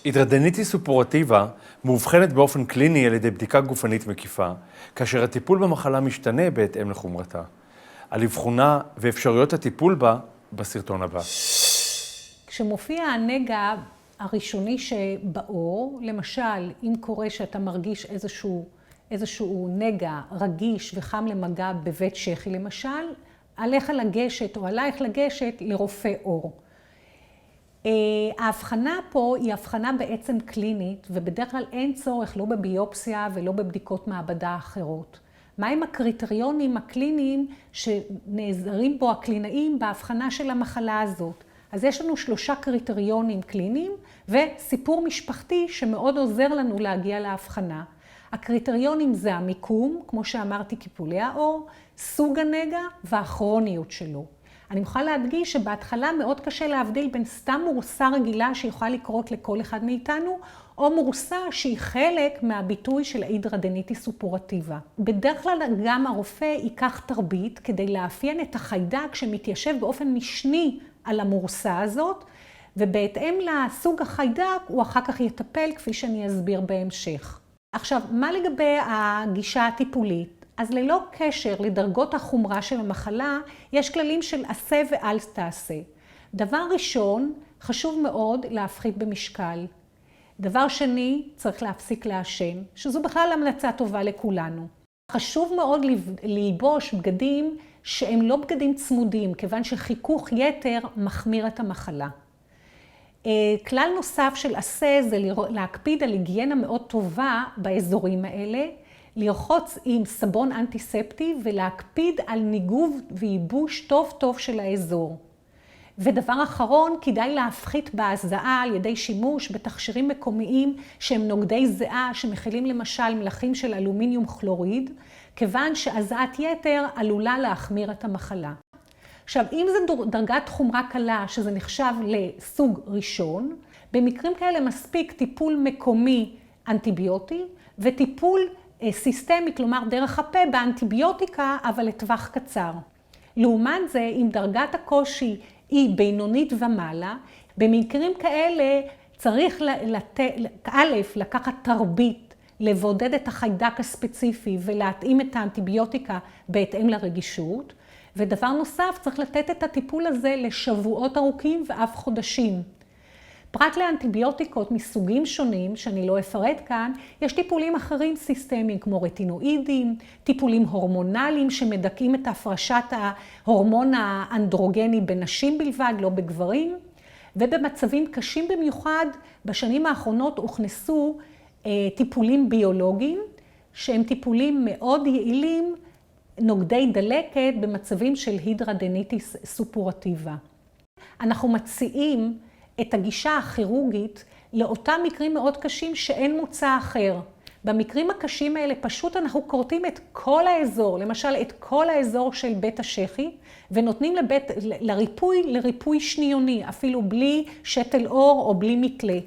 הידרדניטיס סופורטיבה מאובחנת באופן קליני על ידי בדיקה גופנית מקיפה, כאשר הטיפול במחלה משתנה בהתאם לחומרתה. על אבחונה ואפשרויות הטיפול בה בסרטון הבא. כשמופיע הנגע הראשוני שבעור, למשל, אם קורה שאתה מרגיש איזשהו נגע רגיש וחם למגע בבית שחי, למשל, עליך לגשת או עלייך לגשת לרופא עור. ההבחנה פה היא הבחנה בעצם קלינית, ובדרך כלל אין צורך לא בביופסיה ולא בבדיקות מעבדה אחרות. מהם הקריטריונים הקליניים שנעזרים בו הקלינאים בהבחנה של המחלה הזאת? אז יש לנו 3 קריטריונים קליניים וסיפור משפחתי שמאוד עוזר לנו להגיע להבחנה. הקריטריונים זה המיקום, כמו שאמרתי, קיפולי העור, סוג הנגע והכרוניות שלו. אני יכולה להדגיש שבהתחלה מאוד קשה להבדיל בין סתם מורסה רגילה שיכולה לקרות לכל אחד מאיתנו, או מורסה שהיא חלק מהביטוי של הידרדניטיס סופורטיבה. בדרך כלל גם הרופא ייקח תרבית כדי לאפיין את החיידק שמתיישב באופן משני על המורסה הזאת, ובהתאם לסוג החיידק הוא אחר כך יטפל כפי שאני אסביר בהמשך. עכשיו, מה לגבי הגישה הטיפולית? אז ללא קשר לדרגות החומרה של המחלה, יש כללים של עשה ואל תעשה. דבר ראשון, חשוב מאוד להפחית במשקל. דבר שני, צריך להפסיק לעשן, שזו בכלל המלצה טובה לכולנו. חשוב מאוד ללבוש בגדים שהם לא בגדים צמודים, כיוון שחיכוך יתר מחמיר את המחלה. כלל נוסף של עשה זה להקפיד על היגיינה מאוד טובה באזורים האלה, לרחוץ עם סבון אנטיספטי ולהקפיד על ניגוב וייבוש טוב טוב של האזור. ודבר אחרון, כדאי להפחית בהזעה על ידי שימוש בתכשירים מקומיים שהם נוגדי זיעה שמכילים למשל מלחים של אלומיניום כלוריד, כיוון שהזעת יתר עלולה להחמיר את המחלה. עכשיו, אם זה דרגת חומרה קלה, שזה נחשב לסוג ראשון, במקרים כאלה מספיק טיפול מקומי אנטיביוטי וטיפול סיסטמי, כלומר דרך הפה באנטיביוטיקה, אבל לטווח קצר. לעומת זה, אם דרגת הקושי היא בינונית ומעלה, במקרים כאלה צריך לקחת תרבית, לבודד את החיידק הספציפי ולהתאים את האנטיביוטיקה בהתאם לרגישות. ודבר נוסף, צריך לתת את הטיפול הזה לשבועות ארוכים ואף חודשים. פרט לאנטיביוטיקות מסוגים שונים, שאני לא אפרט כאן, יש טיפולים אחרים סיסטמיים כמו רטינואידים, טיפולים הורמונליים שמדכאים את הפרשת ההורמון האנדרוגני בנשים בלבד, לא בגברים. ובמצבים קשים במיוחד, בשנים האחרונות הוכנסו טיפולים ביולוגיים, שהם טיפולים מאוד יעילים, נוגדי דלקת במצבים של הידרדניטיס סופורטיבה. אנחנו מציעים את הגישה הכירורגית לאותם מקרים מאוד קשים שאין מוצא אחר. במקרים הקשים האלה פשוט אנחנו כורתים את כל האזור, למשל את כל האזור של בית השחי, ונותנים לריפוי שניוני, אפילו בלי שתל אור או בלי מתלה.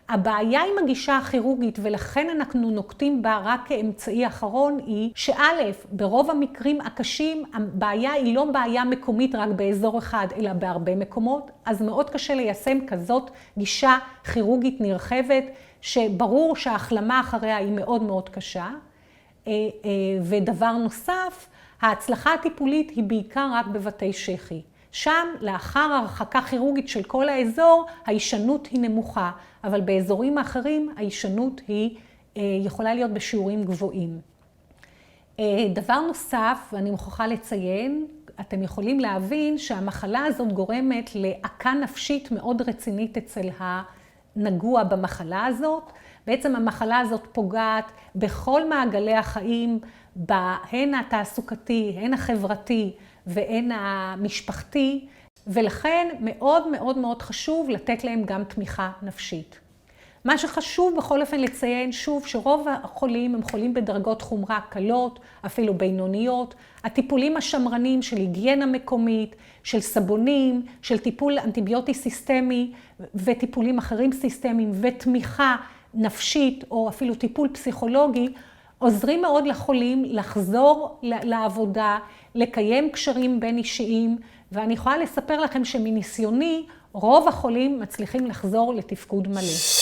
הבעיה עם הגישה הכירורגית, ולכן אנחנו נוקטים בה רק כאמצעי אחרון, היא שא', ברוב המקרים הקשים, הבעיה היא לא בעיה מקומית רק באזור אחד, אלא בהרבה מקומות, אז מאוד קשה ליישם כזאת גישה כירורגית נרחבת, שברור שההחלמה אחריה היא מאוד מאוד קשה. ודבר נוסף, ההצלחה הטיפולית היא בעיקר רק בבתי שחי. שם, לאחר הרחקה כירורגית של כל האזור, ההישנות היא נמוכה, אבל באזורים האחרים ההישנות היא יכולה להיות בשיעורים גבוהים. דבר נוסף, ואני מוכרחה לציין, אתם יכולים להבין שהמחלה הזאת גורמת לעקה נפשית מאוד רצינית אצל הנגוע במחלה הזאת. בעצם המחלה הזאת פוגעת בכל מעגלי החיים, הן התעסוקתי, הן החברתי והן המשפחתי, ולכן מאוד מאוד מאוד חשוב לתת להם גם תמיכה נפשית. מה שחשוב בכל אופן לציין שוב שרוב החולים הם חולים בדרגות חומרה קלות, אפילו בינוניות. הטיפולים השמרנים של היגיינה מקומית, של סבונים, של טיפול אנטיביוטי סיסטמי וטיפולים אחרים סיסטמיים ותמיכה נפשית או אפילו טיפול פסיכולוגי, עוזרים מאוד לחולים לחזור לעבודה, לקיים קשרים בין אישיים, ואני יכולה לספר לכם שמניסיוני, רוב החולים מצליחים לחזור לתפקוד מלא.